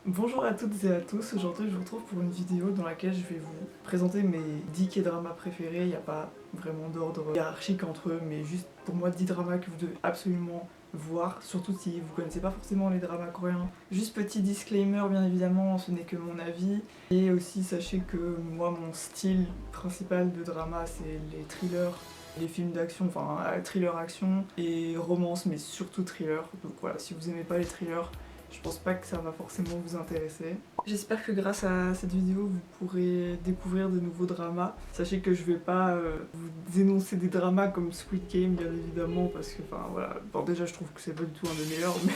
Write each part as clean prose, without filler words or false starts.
Bonjour à toutes et à tous, aujourd'hui je vous retrouve pour une vidéo dans laquelle je vais vous présenter mes 10 K-dramas préférés. Il n'y a pas vraiment d'ordre hiérarchique entre eux, mais juste pour moi 10 dramas que vous devez absolument voir, surtout si vous connaissez pas forcément les dramas coréens. Juste petit disclaimer, bien évidemment, ce n'est que mon avis. Et aussi sachez que moi mon style principal de drama c'est les thrillers, les films d'action, enfin thriller action et romance, mais surtout thriller. Donc voilà, si vous aimez pas les thrillers, je pense pas que ça va forcément vous intéresser. J'espère que grâce à cette vidéo, vous pourrez découvrir de nouveaux dramas. Sachez que je vais pas vous énoncer des dramas comme Squid Game, bien évidemment, parce que, enfin voilà, bon déjà je trouve que c'est pas du tout un des meilleurs, mais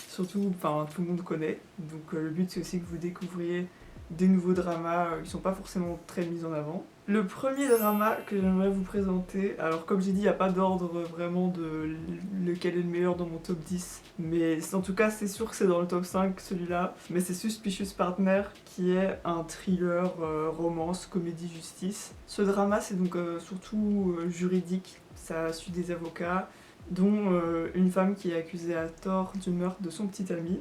surtout, enfin tout le monde connaît. Donc le but c'est aussi que vous découvriez des nouveaux dramas qui sont pas forcément très mis en avant. Le premier drama que j'aimerais vous présenter, alors comme j'ai dit, il n'y a pas d'ordre vraiment de lequel est le meilleur dans mon top 10, mais en tout cas c'est sûr que c'est dans le top 5 celui-là, mais c'est Suspicious Partner qui est un thriller, romance, comédie, justice. Ce drama c'est donc surtout juridique, ça suit des avocats, dont une femme qui est accusée à tort du meurtre de son petit ami.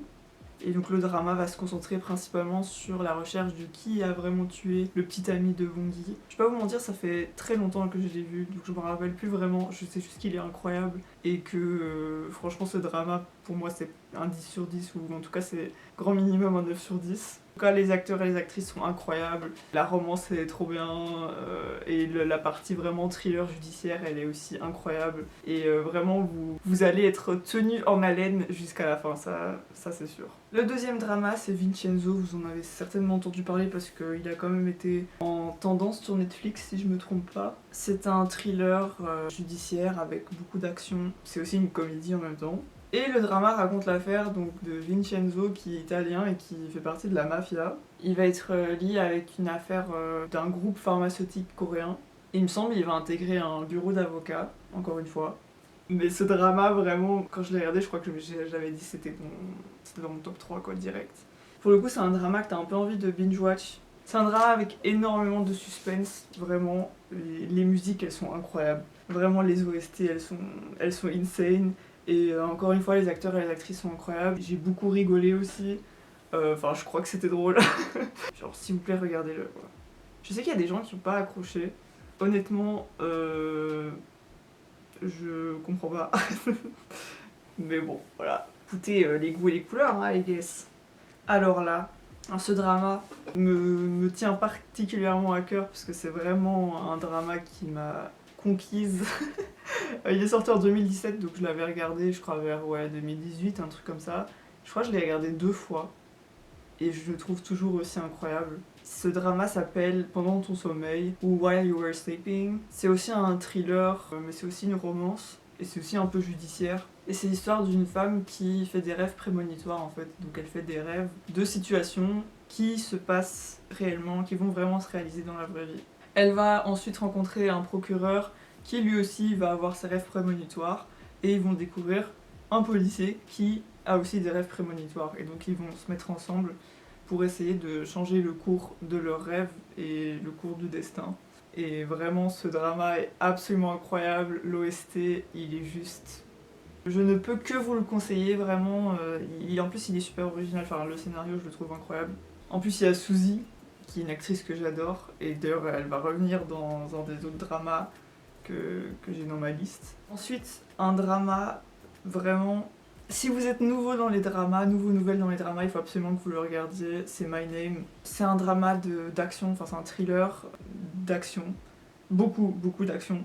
Et donc le drama va se concentrer principalement sur la recherche de qui a vraiment tué le petit ami de Bongi. Je vais pas vous mentir, ça fait très longtemps que je l'ai vu, donc je me rappelle plus vraiment, je sais juste qu'il est incroyable et que franchement ce drama pour moi c'est un 10 sur 10 ou en tout cas c'est grand minimum un 9 sur 10. En tout cas les acteurs et les actrices sont incroyables, la romance est trop bien et la partie vraiment thriller judiciaire elle est aussi incroyable et vraiment vous allez être tenu en haleine jusqu'à la fin, ça c'est sûr. Le deuxième drama c'est Vincenzo, vous en avez certainement entendu parler parce qu'il a quand même été en tendance sur Netflix si je me trompe pas. C'est un thriller judiciaire avec beaucoup d'action, c'est aussi une comédie en même temps. Et le drama raconte l'affaire donc de Vincenzo qui est italien et qui fait partie de la mafia. Il va être lié avec une affaire d'un groupe pharmaceutique coréen. Et il me semble qu'il va intégrer un bureau d'avocat, encore une fois. Mais ce drama, vraiment, quand je l'ai regardé, je crois que j'avais dit c'était dans mon top 3 quoi, direct. Pour le coup, c'est un drama que t'as un peu envie de binge-watch. C'est un drama avec énormément de suspense, vraiment. Les musiques, elles sont incroyables. Vraiment, les OST, elles sont insane. Et encore une fois, les acteurs et les actrices sont incroyables. J'ai beaucoup rigolé aussi. Enfin, je crois que c'était drôle. Genre, s'il vous plaît, regardez-le. Voilà. Je sais qu'il y a des gens qui n'ont pas accroché. Honnêtement, je comprends pas. Mais bon, voilà. Écoutez, les goûts et les couleurs, hein, I guess. Alors là, ce drama me tient particulièrement à cœur parce que c'est vraiment un drama qui m'a conquise. Il est sorti en 2017, donc je l'avais regardé, je crois, vers 2018, un truc comme ça. Je crois que je l'ai regardé 2 fois et je le trouve toujours aussi incroyable. Ce drama s'appelle Pendant ton sommeil ou While You Were Sleeping. C'est aussi un thriller, mais c'est aussi une romance et c'est aussi un peu judiciaire. Et c'est l'histoire d'une femme qui fait des rêves prémonitoires en fait. Donc elle fait des rêves de situations qui se passent réellement, qui vont vraiment se réaliser dans la vraie vie. Elle va ensuite rencontrer un procureur qui lui aussi va avoir ses rêves prémonitoires et ils vont découvrir un policier qui a aussi des rêves prémonitoires et donc ils vont se mettre ensemble pour essayer de changer le cours de leurs rêves et le cours du destin. Et vraiment ce drama est absolument incroyable, l'OST il est juste... Je ne peux que vous le conseiller vraiment, en plus il est super original, enfin le scénario je le trouve incroyable. En plus il y a Suzy qui est une actrice que j'adore et d'ailleurs elle va revenir dans un des autres dramas que j'ai dans ma liste. Ensuite, un drama vraiment... Si vous êtes nouveau dans les dramas, nouvelle dans les dramas, il faut absolument que vous le regardiez, c'est My Name. C'est un drama d'action, enfin c'est un thriller d'action. Beaucoup d'action.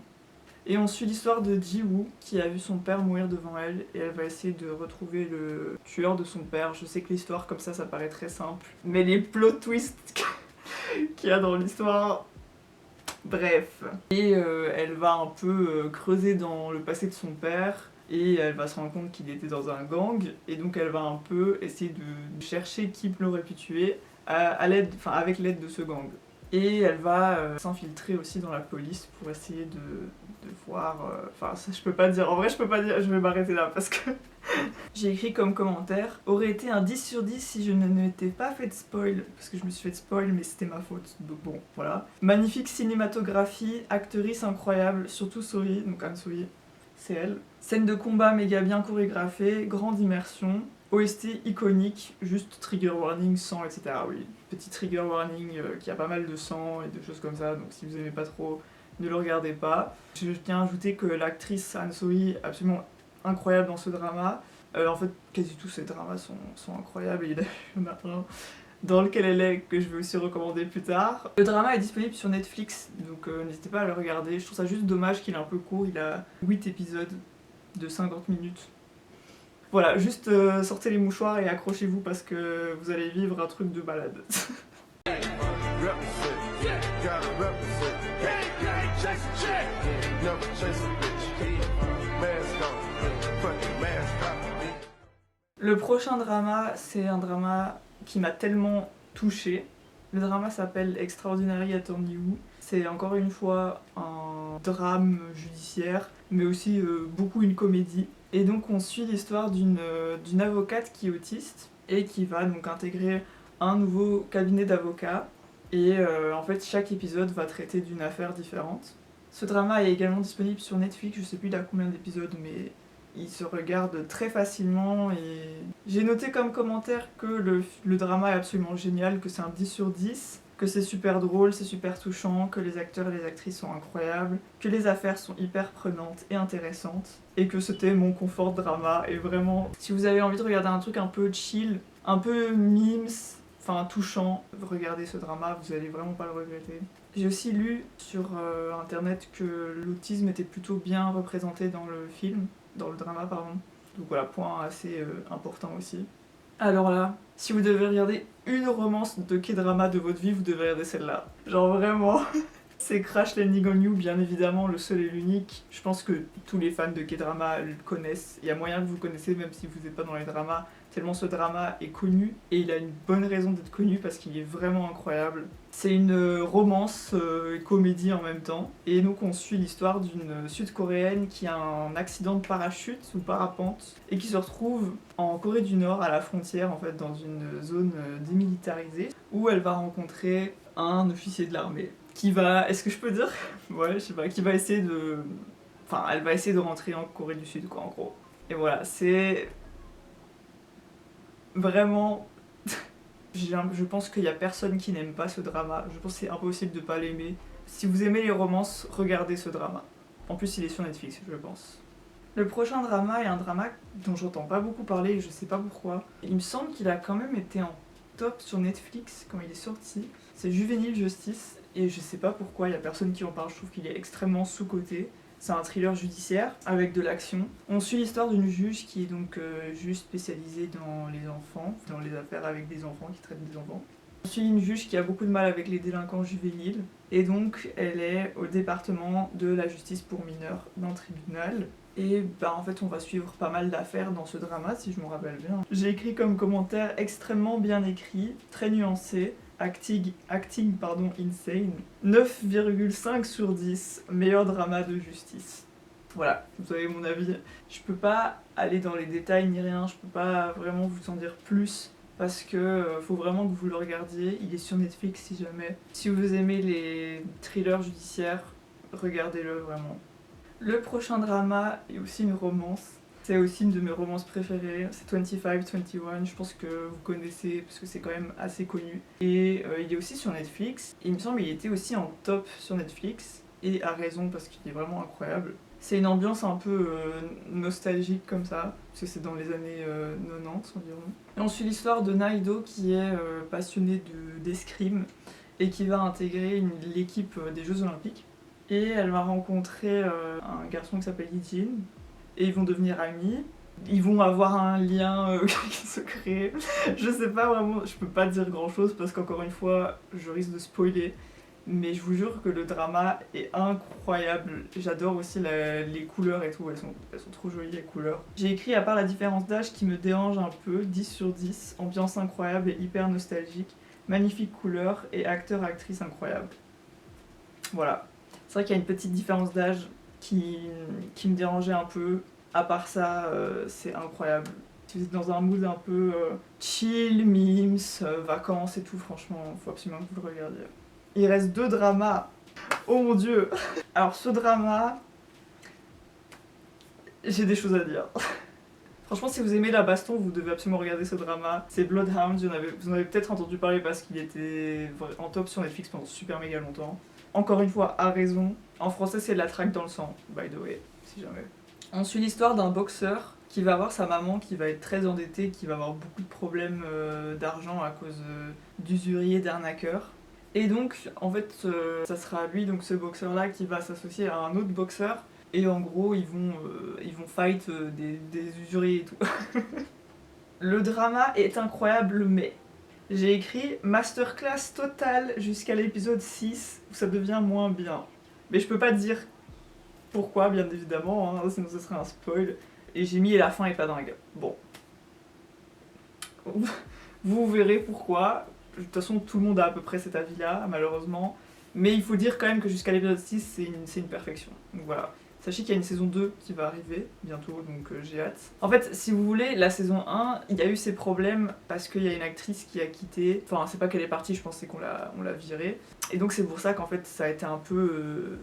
Et on suit l'histoire de Ji-woo qui a vu son père mourir devant elle et elle va essayer de retrouver le tueur de son père. Je sais que l'histoire comme ça paraît très simple, mais les plot twists qu'il y a dans l'histoire... Bref. Et elle va un peu creuser dans le passé de son père et elle va se rendre compte qu'il était dans un gang et donc elle va un peu essayer de chercher qui l'aurait pu tuer avec l'aide de ce gang. Et elle va s'infiltrer aussi dans la police pour essayer de voir... Enfin, ça je peux pas dire, en vrai je peux pas dire, je vais m'arrêter là parce que... J'ai écrit comme commentaire, aurait été un 10 sur 10 si je ne m'étais pas fait de spoil, parce que je me suis fait de spoil mais c'était ma faute, donc bon, voilà. Magnifique cinématographie, actrice incroyable, surtout Sori, donc Anne Sori, c'est elle. Scène de combat méga bien chorégraphée, grande immersion, OST iconique, juste trigger warning, sang, etc. Oui, petit trigger warning qui a pas mal de sang et de choses comme ça, donc si vous aimez pas trop, ne le regardez pas. Je tiens à ajouter que l'actrice Han So-hee est absolument incroyable dans ce drama. En fait, quasi tous ces dramas sont incroyables, et il y en a un dans lequel elle est, que je vais aussi recommander plus tard. Le drama est disponible sur Netflix, donc n'hésitez pas à le regarder. Je trouve ça juste dommage qu'il est un peu court, il a 8 épisodes de 50 minutes. Voilà, juste sortez les mouchoirs et accrochez-vous parce que vous allez vivre un truc de balade. Le prochain drama, c'est un drama qui m'a tellement touchée. Le drama s'appelle Extraordinary Attorney Who. C'est encore une fois un drame judiciaire, mais aussi beaucoup une comédie. Et donc on suit l'histoire d'une avocate qui est autiste et qui va donc intégrer un nouveau cabinet d'avocats. Et en fait chaque épisode va traiter d'une affaire différente. Ce drama est également disponible sur Netflix, je sais plus il a combien d'épisodes, mais il se regarde très facilement. Et j'ai noté comme commentaire que le drama est absolument génial, que c'est un 10 sur 10, que c'est super drôle, c'est super touchant, que les acteurs et les actrices sont incroyables, que les affaires sont hyper prenantes et intéressantes, et que c'était mon confort drama. Et vraiment, si vous avez envie de regarder un truc un peu chill, un peu memes, enfin touchant, regardez ce drama, vous allez vraiment pas le regretter. J'ai aussi lu sur internet que l'autisme était plutôt bien représenté dans le film, dans le drama pardon. Donc voilà, point assez important aussi. Alors là, si vous devez regarder une romance de K-drama de votre vie, vous devez regarder celle-là. Genre vraiment, c'est Crash Landing on You, bien évidemment, le seul et l'unique. Je pense que tous les fans de K-drama le connaissent. Il y a moyen que vous le connaissez même si vous n'êtes pas dans les dramas, tellement ce drama est connu. Et il a une bonne raison d'être connu parce qu'il est vraiment incroyable. C'est une romance comédie en même temps. Et donc on suit l'histoire d'une sud-coréenne qui a un accident de parachute ou parapente et qui se retrouve en Corée du Nord à la frontière en fait dans une zone démilitarisée où elle va rencontrer un officier de l'armée qui va, est-ce que je peux dire? Ouais, je sais pas, qui va essayer de... Enfin, elle va essayer de rentrer en Corée du Sud quoi en gros. Et voilà, c'est vraiment... Je pense qu'il y a personne qui n'aime pas ce drama. Je pense que c'est impossible de pas l'aimer. Si vous aimez les romances, regardez ce drama. En plus, il est sur Netflix, je pense. Le prochain drama est un drama dont j'entends pas beaucoup parler et je sais pas pourquoi. Il me semble qu'il a quand même été en top sur Netflix quand il est sorti. C'est Juvenile Justice et je sais pas pourquoi, il y a personne qui en parle. Je trouve qu'il est extrêmement sous-coté. C'est un thriller judiciaire avec de l'action. On suit l'histoire d'une juge qui est donc juge spécialisée dans les enfants, dans les affaires avec des enfants, qui traitent des enfants. On suit une juge qui a beaucoup de mal avec les délinquants juvéniles et donc elle est au département de la justice pour mineurs d'un tribunal. Et bah en fait on va suivre pas mal d'affaires dans ce drama si je me rappelle bien. J'ai écrit comme commentaire extrêmement bien écrit, très nuancé. Acting insane. 9,5 sur 10, meilleur drama de justice. Voilà, vous avez mon avis. Je peux pas aller dans les détails ni rien, je peux pas vraiment vous en dire plus parce que faut vraiment que vous le regardiez. Il est sur Netflix si jamais. Si vous aimez les thrillers judiciaires, regardez-le vraiment. Le prochain drama est aussi une romance. C'est aussi une de mes romances préférées, c'est 25-21, je pense que vous connaissez parce que c'est quand même assez connu. Et il est aussi sur Netflix, et il me semble qu'il était aussi en top sur Netflix, et à raison parce qu'il est vraiment incroyable. C'est une ambiance un peu nostalgique comme ça, parce que c'est dans les années 90 environ. Et on suit l'histoire de Naido qui est passionnée d'escrime et qui va intégrer l'équipe des Jeux Olympiques. Et elle va rencontrer un garçon qui s'appelle Lee-Jin. Et ils vont devenir amis. Ils vont avoir un lien qui se crée. Je sais pas vraiment, je peux pas dire grand chose parce qu'encore une fois, je risque de spoiler. Mais je vous jure que le drama est incroyable. J'adore aussi les couleurs et tout, elles sont trop jolies les couleurs. J'ai écrit à part la différence d'âge qui me dérange un peu, 10 sur 10, ambiance incroyable et hyper nostalgique, magnifique couleurs et acteur-actrice incroyable. Voilà. C'est vrai qu'il y a une petite différence d'âge qui me dérangeait un peu. À part ça, c'est incroyable. Si vous êtes dans un mood un peu chill, memes, vacances et tout, franchement, faut absolument que vous le regardiez. Il reste 2 dramas. Oh mon dieu. Alors ce drama, j'ai des choses à dire. Franchement, si vous aimez la baston, vous devez absolument regarder ce drama. C'est Bloodhound, vous en avez peut-être entendu parler parce qu'il était en top sur Netflix pendant super méga longtemps. Encore une fois, à raison. En français, c'est La traque dans le sang, by the way, si jamais. On suit l'histoire d'un boxeur qui va avoir sa maman qui va être très endettée, qui va avoir beaucoup de problèmes d'argent à cause d'usuriers, d'arnaqueurs. Et donc, en fait, ça sera lui, donc ce boxeur-là, qui va s'associer à un autre boxeur. Et en gros, ils vont fight des usuriers et tout. Le drama est incroyable, mais j'ai écrit masterclass totale jusqu'à l'épisode 6, où ça devient moins bien. Mais je peux pas dire pourquoi, bien évidemment, hein, sinon ce serait un spoil. Et j'ai mis la fin est pas dingue. Bon. Vous verrez pourquoi. De toute façon, tout le monde a à peu près cet avis-là, malheureusement. Mais il faut dire quand même que jusqu'à l'épisode 6, c'est une perfection. Donc voilà. Sachez qu'il y a une saison 2 qui va arriver bientôt, donc j'ai hâte. En fait, si vous voulez, la saison 1, il y a eu ces problèmes parce qu'il y a une actrice qui a quitté. Enfin, c'est pas qu'elle est partie, je pense c'est qu'on l'a virée. Et donc c'est pour ça qu'en fait, ça a été un peu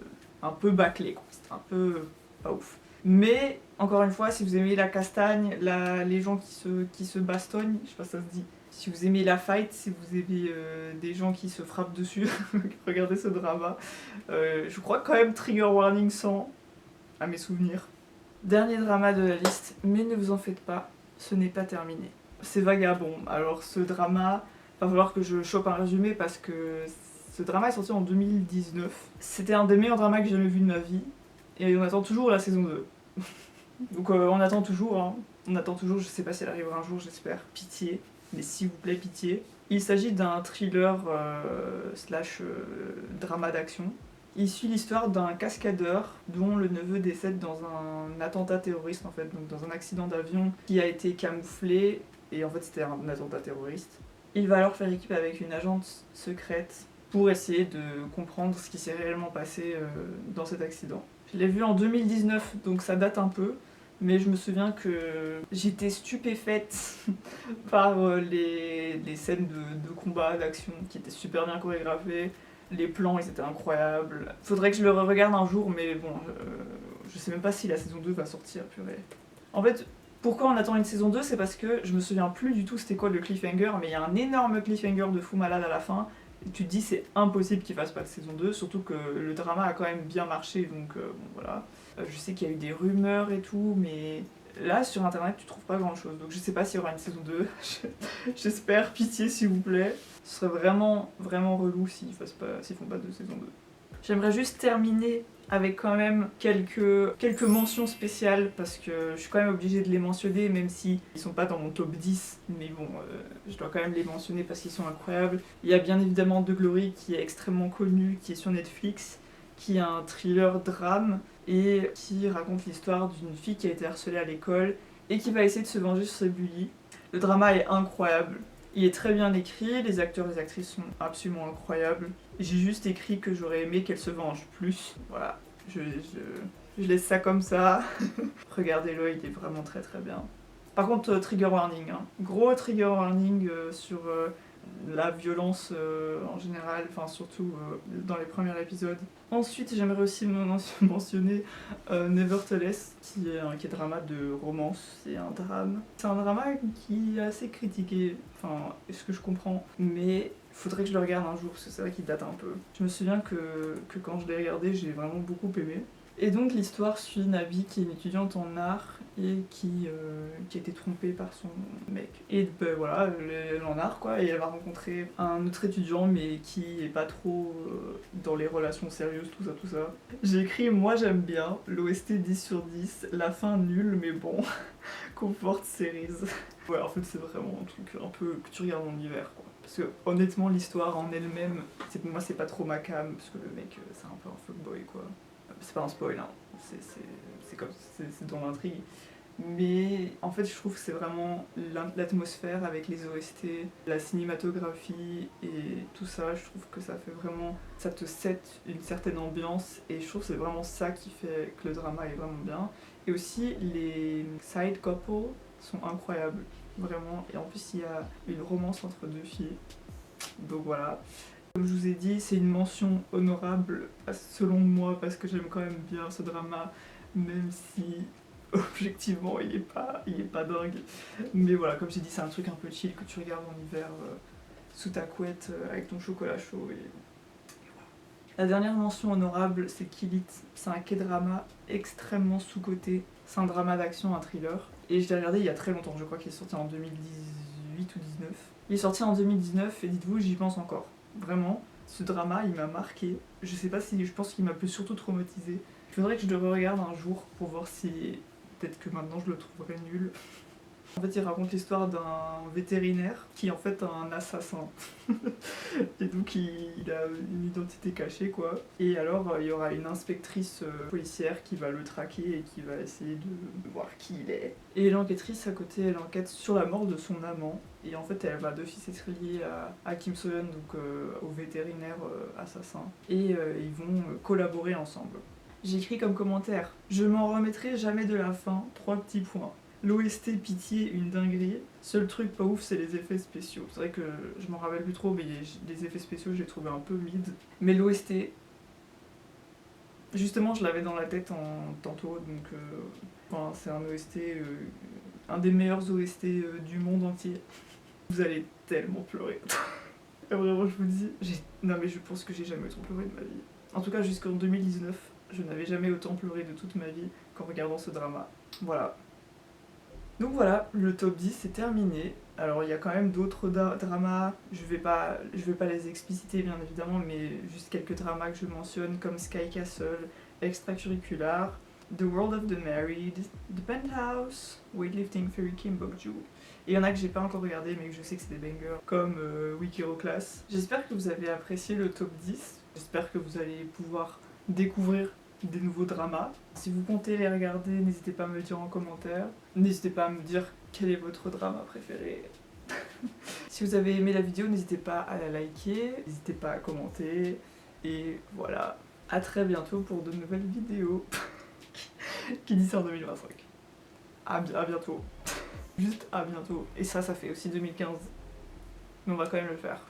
bâclé, quoi. C'était un peu pas ouf. Mais, encore une fois, si vous aimez la castagne, les gens qui se bastognent, je sais pas si ça se dit. Si vous aimez la fight, si vous aimez des gens qui se frappent dessus, regardez ce drama. Je crois quand même Trigger Warning 100, à mes souvenirs. Dernier drama de la liste, mais ne vous en faites pas, ce n'est pas terminé. C'est Vagabond. Alors ce drama, va falloir que je chope un résumé parce que ce drama est sorti en 2019. C'était un des meilleurs dramas que j'ai jamais vu de ma vie. Et on attend toujours la saison 2. Donc on attend toujours, hein. On attend toujours, je sais pas si elle arrivera un jour, j'espère. Pitié, mais s'il vous plaît, pitié. Il s'agit d'un thriller slash drama d'action. Il suit l'histoire d'un cascadeur dont le neveu décède dans un attentat terroriste en fait, donc dans un accident d'avion qui a été camouflé et en fait c'était un attentat terroriste. Il va alors faire équipe avec une agente secrète pour essayer de comprendre ce qui s'est réellement passé dans cet accident. Je l'ai vu en 2019 donc ça date un peu, mais je me souviens que j'étais stupéfaite par les scènes de combat, d'action qui étaient super bien chorégraphées. Les plans, ils étaient incroyables. Faudrait que je le regarde un jour, mais bon, je sais même pas si la saison 2 va sortir, purée. En fait, pourquoi on attend une saison 2, c'est parce que je me souviens plus du tout c'était quoi le cliffhanger, mais il y a un énorme cliffhanger de fou malade à la fin. Et tu te dis c'est impossible qu'il fasse pas de saison 2, surtout que le drama a quand même bien marché, donc bon voilà. Je sais qu'il y a eu des rumeurs et tout, mais là sur internet tu trouves pas grand chose, donc je sais pas s'il y aura une saison 2. J'espère, pitié s'il vous plaît. Ce serait vraiment relou s'ils font pas de saison 2. J'aimerais juste terminer avec quand même quelques mentions spéciales parce que je suis quand même obligée de les mentionner même si ils sont pas dans mon top 10, mais bon, je dois quand même les mentionner parce qu'ils sont incroyables. Il y a bien évidemment The Glory qui est extrêmement connu, qui est sur Netflix, qui est un thriller drame et qui raconte l'histoire d'une fille qui a été harcelée à l'école et qui va essayer de se venger sur ses bullies. Le drama est incroyable. Il est très bien écrit, les acteurs et les actrices sont absolument incroyables. J'ai juste écrit que j'aurais aimé qu'elle se venge plus. Voilà, je laisse ça comme ça. Regardez-le, il est vraiment très très bien. Par contre, trigger warning, hein. Gros trigger warning sur la violence en général, enfin surtout dans les premiers épisodes. Ensuite, j'aimerais aussi mentionner Nevertheless, qui est drama de romance. C'est un drame. C'est un drama qui est assez critiqué, enfin, est-ce que je comprends, mais il faudrait que je le regarde un jour, parce que c'est vrai qu'il date un peu. Je me souviens que quand je l'ai regardé, j'ai vraiment beaucoup aimé. Et donc l'histoire suit Navi qui est une étudiante en art et qui a été trompée par son mec. Et ben voilà, elle est en art quoi, et elle va rencontrer un autre étudiant mais qui est pas trop dans les relations sérieuses, tout ça. J'ai écrit moi j'aime bien, l'OST 10 sur 10, la fin nulle mais bon, comfort series. Ouais en fait c'est vraiment un truc un peu que tu regardes en hiver quoi. Parce que honnêtement l'histoire en elle-même, moi c'est pas trop ma cam, parce que le mec c'est un peu un fuckboy quoi. C'est pas un spoil, hein. C'est dans l'intrigue. Mais en fait, je trouve que c'est vraiment l'atmosphère avec les OST, la cinématographie et tout ça. Je trouve que ça fait vraiment. Ça te set une certaine ambiance et je trouve que c'est vraiment ça qui fait que le drama est vraiment bien. Et aussi, les side couples sont incroyables, vraiment. Et en plus, il y a une romance entre deux filles. Donc voilà. Comme je vous ai dit, c'est une mention honorable selon moi parce que j'aime quand même bien ce drama, même si objectivement il est pas dingue. Mais voilà, comme j'ai dit, c'est un truc un peu chill que tu regardes en hiver sous ta couette avec ton chocolat chaud. Et voilà. La dernière mention honorable, c'est Kill It. C'est un K-drama extrêmement sous-coté. C'est un drama d'action, un thriller. Et je l'ai regardé il y a très longtemps, je crois qu'il est sorti en 2018 ou 2019. Il est sorti en 2019 et dites-vous, j'y pense encore. Vraiment, ce drama, il m'a marqué. Je sais pas si, je pense qu'il m'a plus surtout traumatisé. Il faudrait que je le re-regarde un jour pour voir si peut-être que maintenant je le trouverais nul. En fait, il raconte l'histoire d'un vétérinaire qui est en fait un assassin. Et donc il a une identité cachée quoi. Et alors il y aura une inspectrice policière qui va le traquer et qui va essayer de voir qui il est. Et l'enquêtrice à côté, elle enquête sur la mort de son amant. Et en fait elle va d'office être liée à Kim So-yeon, donc au vétérinaire assassin. Et ils vont collaborer ensemble. J'ai écrit comme commentaire: je m'en remettrai jamais de la fin, 3 petits points. L'OST pitié, une dinguerie. Seul truc pas ouf, c'est les effets spéciaux. C'est vrai que je m'en rappelle plus trop, mais les effets spéciaux, j'ai trouvé un peu mid. Mais l'OST, justement, je l'avais dans la tête tantôt, donc enfin, c'est un OST, un des meilleurs OST du monde entier. Vous allez tellement pleurer. Vraiment, je vous dis, non mais je pense que j'ai jamais autant pleuré de ma vie. En tout cas, jusqu'en 2019, je n'avais jamais autant pleuré de toute ma vie qu'en regardant ce drama. Voilà. Donc voilà, le top 10 c'est terminé. Alors il y a quand même d'autres dramas, je vais pas les expliciter bien évidemment, mais juste quelques dramas que je mentionne comme Sky Castle, Extracurricular, The World of the Married, The Penthouse, Weightlifting Fairy Kim Bokju. Et il y en a que j'ai pas encore regardé mais que je sais que c'est des bangers, comme Week Hero Class. J'espère que vous avez apprécié le top 10, j'espère que vous allez pouvoir découvrir des nouveaux dramas. Si vous comptez les regarder, n'hésitez pas à me le dire en commentaire. N'hésitez pas à me dire quel est votre drama préféré. Si vous avez aimé la vidéo, n'hésitez pas à la liker, n'hésitez pas à commenter. Et voilà, à très bientôt pour de nouvelles vidéos. Qui dit ça en 2025. À bientôt. Juste à bientôt. Et ça fait aussi 2015. Mais on va quand même le faire.